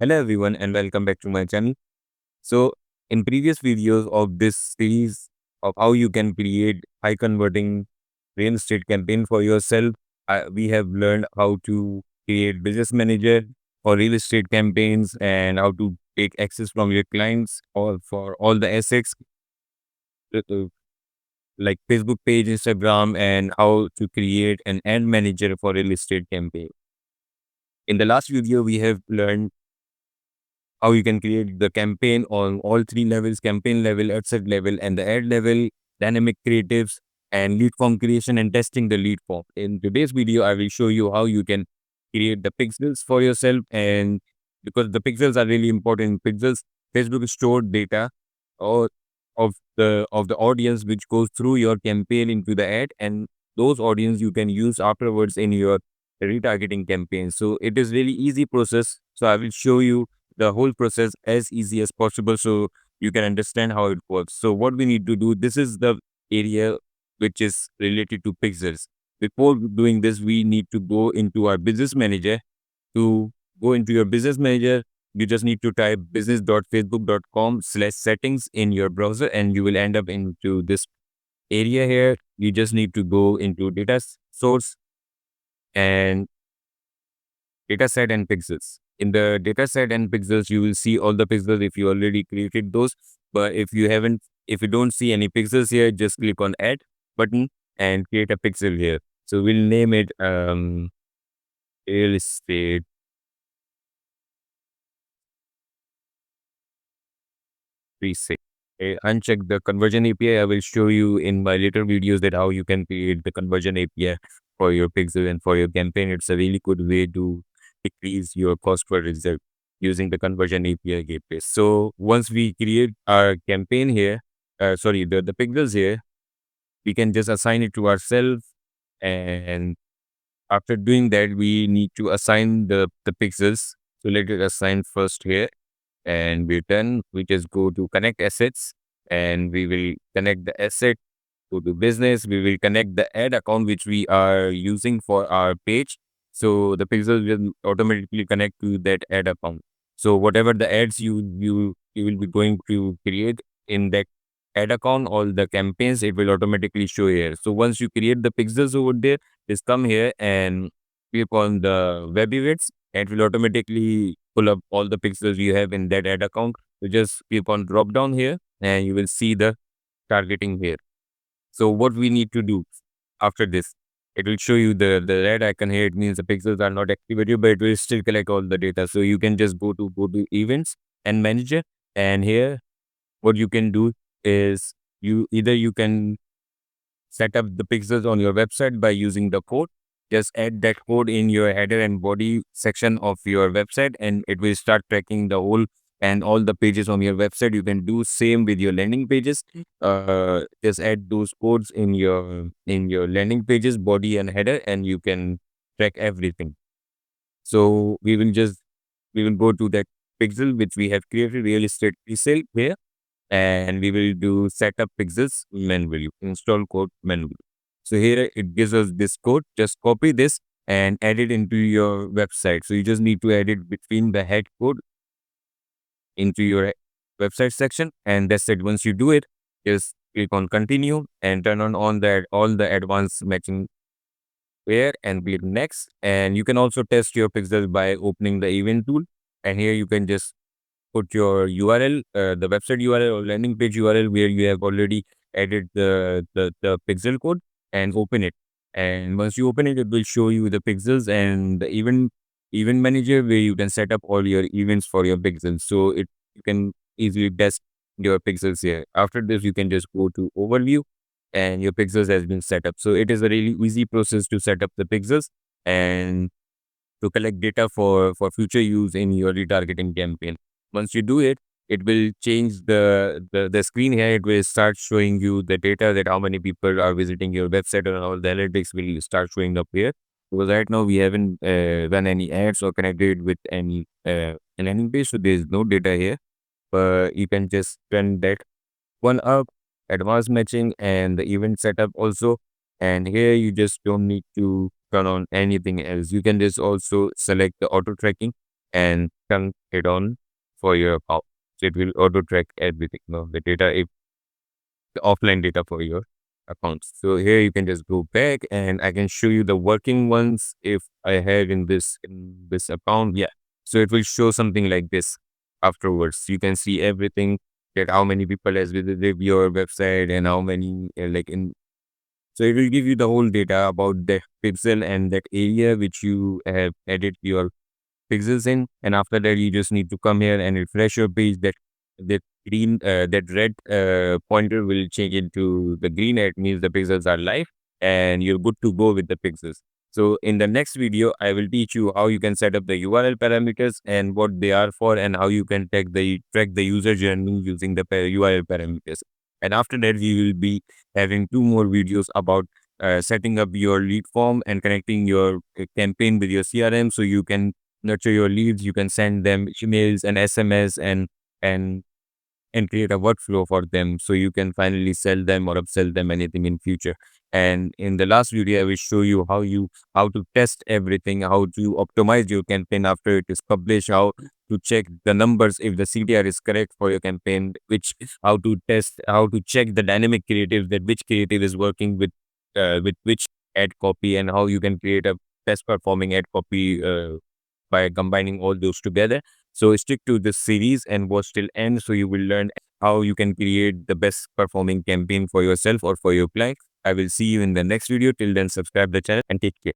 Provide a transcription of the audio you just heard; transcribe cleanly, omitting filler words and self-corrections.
Hello everyone and welcome back to my channel. So in previous videos of this series of how you can create high converting real estate campaign for yourself, we have learned how to create business manager for real estate campaigns and how to take access from your clients or for all the assets uh, like Facebook page, Instagram, and how to create an ad manager for real estate campaign. In the last video, we have learned how you can create the campaign on all three levels: campaign level, asset level, and the ad level, dynamic creatives, and lead form creation and testing the lead form. In today's video, I will show you how you can create the pixels for yourself. And because the pixels are really important, pixels, Facebook stored data or of the audience which goes through your campaign into the ad, and those audience you can use afterwards in your retargeting campaign. So it is really easy process. So I will show you the whole process as easy as possible so you can understand how it works. So what we need to do, this is the area which is related to pixels. Before doing this, we need to go into our business manager. To go into your business manager, you just need to type business.facebook.com/settings in your browser and you will end up into this area here. You just need to go into data source and data set and pixels. In the data set and pixels, you will see all the pixels if you already created those. But if you haven't, if you don't see any pixels here, just click on add button and create a pixel here. So we'll name it real estate preset. Uncheck the conversion API. I will show you in my later videos that how you can create the conversion API for your pixel and for your campaign. It's a really good way to decrease your cost per result using the conversion API gateway. So once we create our campaign here, sorry, the pixels here, we can just assign it to ourselves. And after doing that, we need to assign the pixels. So let it assign first here, and we're done. We just go to connect assets and we will connect the asset to the business. We will connect the ad account which we are using for our page. So the pixel will automatically connect to that ad account. So whatever the ads you will be going to create in that ad account, all the campaigns, it will automatically show here. So once you create the pixels over there, just come here and click on the web events, and it will automatically pull up all the pixels you have in that ad account. You just click on drop down here and you will see the targeting here. So what we need to do after this, it will show you the red icon here. It means the pixels are not activated, but it will still collect all the data. So you can just go to events and manager, and here what you can do is you can set up the pixels on your website by using the code. Just add that code in your header and body section of your website, and it will start tracking the whole and all the pages on your website. You can do same with your landing pages. Just add those codes in your landing pages, body and header, and you can track everything. So we will go to that pixel which we have created, real estate resale here, and we will do setup pixels manually, install code manually. So here it gives us this code. Just copy this and add it into your website. So you just need to add it between the head code into your website section, and that's it. Once you do it, just click on continue and turn on that all the advanced matching pair and click next. And you can also test your pixels by opening the event tool, and here you can just put your URL, the website URL or landing page URL where you have already added the pixel code, and open it. And once you open it, it will show you the pixels and the event manager where you can set up all your events for your pixels. So you can easily test your pixels here. After this, you can just go to overview and your pixels has been set up. So it is a really easy process to set up the pixels and to collect data for future use in your retargeting campaign. Once you do it, it will change the screen here. It will start showing you the data that how many people are visiting your website, and all the analytics will start showing up here. Because right now we haven't run any ads or connected with any landing page, so there is no data here. But you can just turn that one up, advanced matching and the event setup also. And here you just don't need to turn on anything else. You can just also select the auto tracking and turn it on for your account. So it will auto track everything, the data, if the offline data for your accounts. So here you can just go back and I can show you the working ones if I have in this account. Yeah. So it will show something like this afterwards. You can see everything, that how many people has visited your website and how many so it will give you the whole data about the pixel and that area which you have added your pixels in, and after that you just need to come here and refresh your page. That red pointer will change into the green. It means the pixels are live and you're good to go with the pixels. So in the next video I will teach you how you can set up the URL parameters and what they are for, and how you can track the user journey using the URL parameters. And after that we will be having two more videos about setting up your lead form and connecting your campaign with your CRM, so you can nurture your leads. You can send them emails and SMS and and create a workflow for them, so you can finally sell them or upsell them anything in future. And in the last video I will show you how to test everything, how to optimize your campaign after it is published, how to check the numbers if the CTR is correct for your campaign, how to check the dynamic creative, that which creative is working with which ad copy, and how you can create a best performing ad copy by combining all those together. So stick to this series and watch till end, so you will learn how you can create the best performing campaign for yourself or for your client. I will see you in the next video. Till then, subscribe the channel and take care.